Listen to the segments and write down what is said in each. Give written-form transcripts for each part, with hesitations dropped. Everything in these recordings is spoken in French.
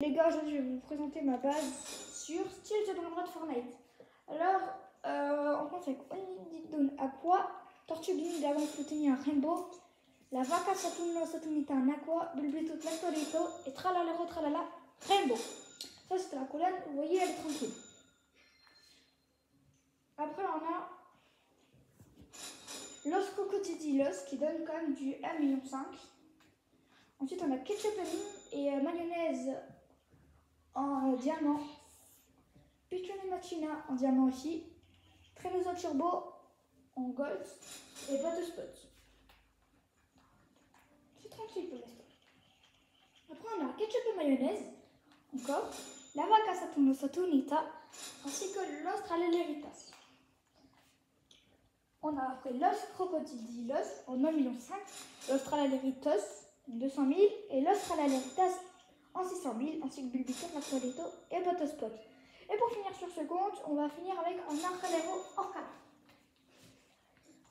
Les gars, aujourd'hui je vais vous présenter ma base sur style de tournoi de Fortnite. Alors, on commence avec Onididon Aqua, Tortue Bing Dragon Flutini un Rainbow, la Vaca Saturno Saturnita un Aqua, Bulbito Tractorito et Tralalero Tralala Rainbow. Ça c'était la colonne, vous voyez elle est tranquille. Après on a Los Cocotitilos qui donne quand même du 1,5 million. Ensuite on a Ketchup et mayonnaise en diamant, Pichone Machina en diamant aussi, Tremosa Turbo en gold et Butterspot. C'est tranquille pour l'instant. Après on a ketchup et mayonnaise, encore, la Vaca Saturno Saturnita ainsi que Los Traleleritas. On a après Los Crocodilos en 1,5 million, Los Traleleritos en 200 000 et Los Traleleritas en 600 000, ainsi que Bulbito, Tractorito et Butterspot. Et pour finir sur ce compte, on va finir avec un Arcadero Orca.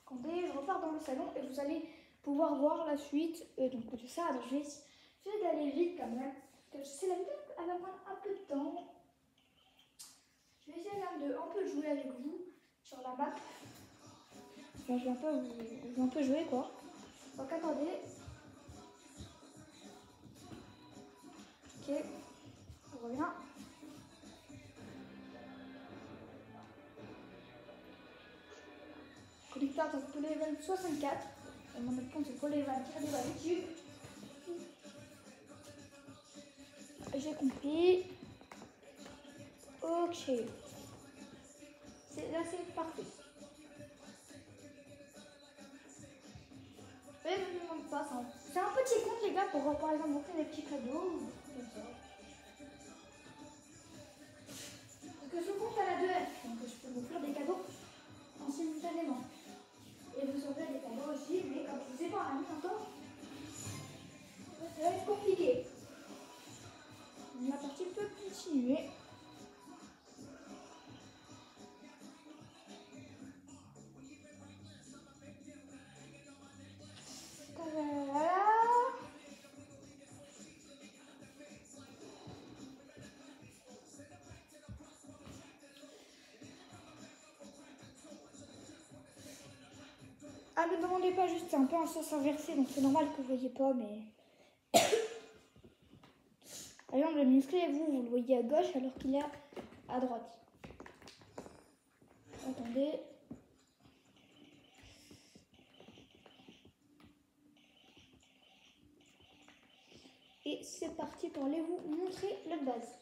Attendez, je repars dans le salon et vous allez pouvoir voir la suite. Donc tout ça, alors je vais essayer d'aller vite quand même. Parce que je sais la vidéo, elle va prendre un peu de temps. Je vais essayer même de un peu jouer avec vous sur la map. Enfin, je vais un peu jouer quoi. Donc attendez. Ok, on revient. Connecteur sur Polyvan 64. Et mon autre compte c'est Polyvan YouTube. J'ai compris. Ok. Là c'est parfait. Et je ne demande pas ça. C'est un petit compte les gars pour par exemple offrir des petits cadeaux. Comme ça. Parce que ce compte a la 2F. Donc je peux vous offrir des cadeaux en simultanément. Et vous aurez des cadeaux aussi, mais comme je ne vous ai pas en même temps, ça va être compliqué. La partie peut continuer. Voilà. Ah, ne me demandez pas, juste c'est un peu un sens inversé, donc c'est normal que vous ne voyez pas, mais... Par exemple, le musclé, vous le voyez à gauche alors qu'il est à droite. Attendez. Et c'est parti pour aller vous montrer la base.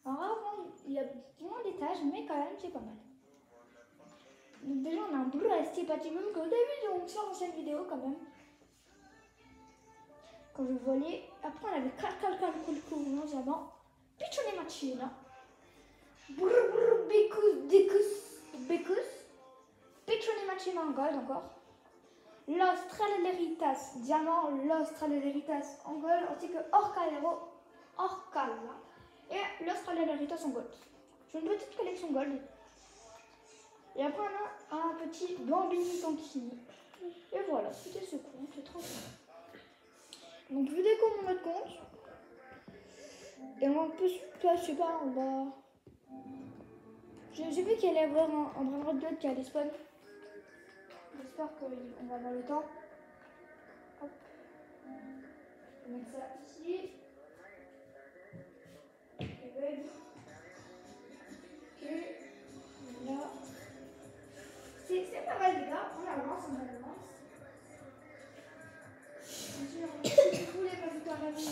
Alors avant, il y a moins d'étages, mais quand même, c'est pas mal. Donc déjà, on a un bleu resté Platinum que vous avez vu dans une ancienne vidéo quand même. Quand je volais. Après, on avait Calcul diamant, Pichone Machina, Becus, Pichone Machina en gold encore, Los Traleleritas diamant, Los Traleleritas en gold, ainsi que Orcala et Los Traleleritas en gold. J'ai une petite collection gold. Et après, on a un petit Bambini Tankini. Et voilà, c'était ce compte, c'est trop bien. Donc, je découvre mon autre compte. Et on peut, je sais pas, on va... J'ai vu qu'il allait y avoir un bras de blood qui allait spawn. J'espère qu'on va avoir le temps. Hop. Je vais mettre ça ici. Ok. Là. C'est pas mal les gars, on avance. Si vous voulez m'ajouter un ami,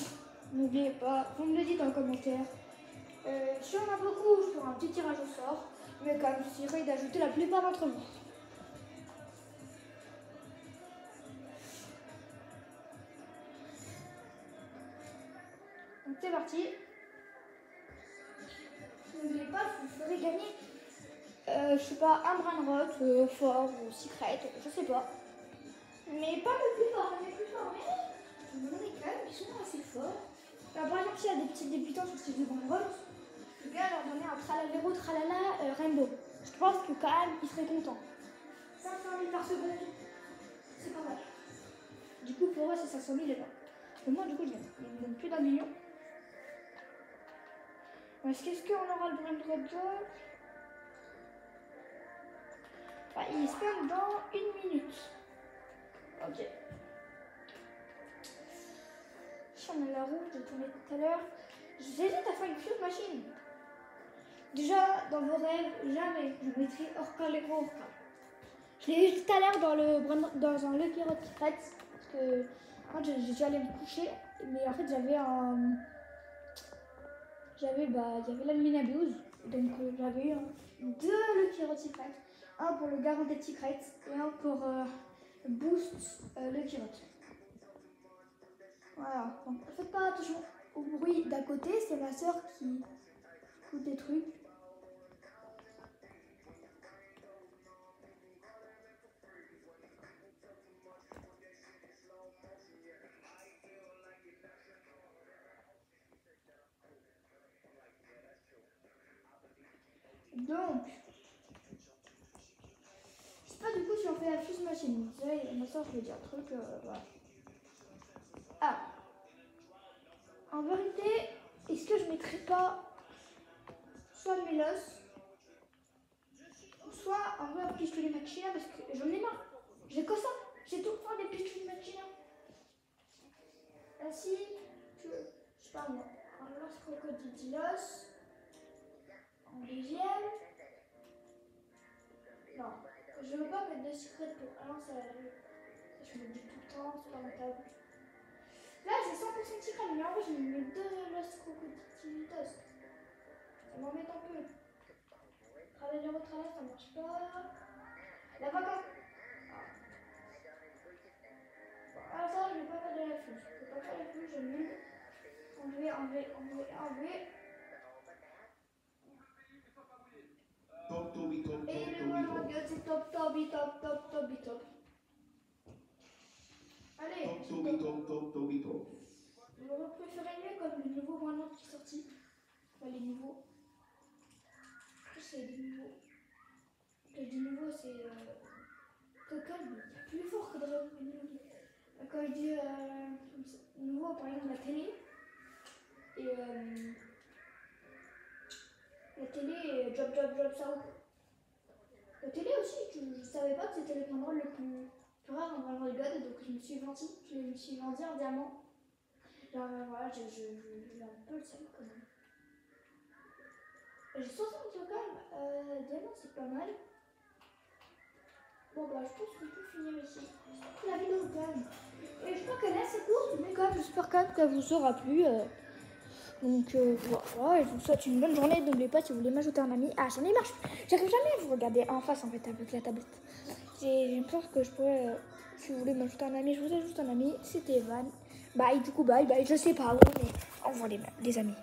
n'oubliez pas, vous me le dites en commentaire. Si on a beaucoup, je ferai un petit tirage au sort. Mais quand même, j'essaierai d'ajouter la plupart d'entre vous. Donc c'est parti. N'oubliez pas, vous ferez gagner, je sais pas, un brainrot fort ou secret, je sais pas. Mais pas le plus fort, mais je me donne quand même, ils sont assez forts. Alors, par exemple, s'il y a des petits débutants sur ces deux brainrot, je vais leur donner un Tralalero Tralala Rainbow. Je pense que quand même, ils seraient contents. 500 000 par seconde, c'est pas mal. Du coup, pour eux, c'est 500 000 et pas. Parce que moi, du coup, ils me donnent plus d'1 million. Qu'est-ce qu'on aura le brain drop job? Il spawn dans 1 minute. Ok. On a la roue, je tournais tout à l'heure. J'hésite à faire une fuse machine. Déjà, dans vos rêves, jamais je mettrai Orca les gros Orca. Je l'ai vu tout à l'heure dans un Lucky Road Secret. Parce que quand j'étais allée me coucher, mais en fait j'avais il y avait la Minabuse. Donc j'avais eu 2 Lucky Road Secret. Un pour le Guaranteed Secret et un pour Boost Lucky Road. Voilà, donc faites pas attention au bruit d'à côté, c'est ma soeur qui écoute des trucs. Donc, je sais pas du coup si on fait la fuse machine. Vous savez, ma soeur je vais dire un truc, voilà. Ah, en vérité, est-ce que je mettrais pas soit le Mélos, soit en vrai un pistolet machina parce que j'en ai marre. J'ai que ça, j'ai tout le temps des pistolets machina. Ainsi, je sais pas moi, un lance crocodilos en deuxième. Non, je veux pas mettre de secret pour un lance à la rue. Je me le dis tout le temps, c'est pas rentable. Là j'ai 100% de secret, mais en vrai je me mets 2 lance crocodilos. Ça m'embête un peu. Travailler au travail, ça marche pas. La vacance. Ah ça, je vais pas faire de la fuse. Je vais pas faire la fuse, je vais enlever. Et le moment de c'est top. Allez, top. Vous préférez mieux comme le nouveau maintenant qui est sorti. Enfin, les nouveaux. C'est des nouveaux. Je dis nouveau, c'est Coco, plus fort que Dragon. Quand je dis nouveau, par exemple la télé. Et la télé, job, ça. La télé aussi, je savais pas que c'était le contrôle le plus rare en Valorant God, donc je me suis vendu en diamant. Genre, voilà, j'ai un peu le seum quand même. J'ai 60 quand diamant, c'est pas mal. Bon, bah, je pense qu'on peut finir ici. J'espère que la vidéo vous plaît. Et je crois qu'elle est assez courte, mais quand même, j'espère quand même qu'elle vous aura plu. Donc voilà, je vous souhaite une bonne journée. N'oubliez pas si vous voulez m'ajouter un ami. Ah, ça ne marche pas. J'arrive jamais à vous regarder en face en fait avec la tablette. J'ai peur que je pourrais. Si vous voulez m'ajouter un ami, je vous ajoute un ami. C'était Evan. Bye, du coup, bye. Je sais pas où, mais envoie les amis.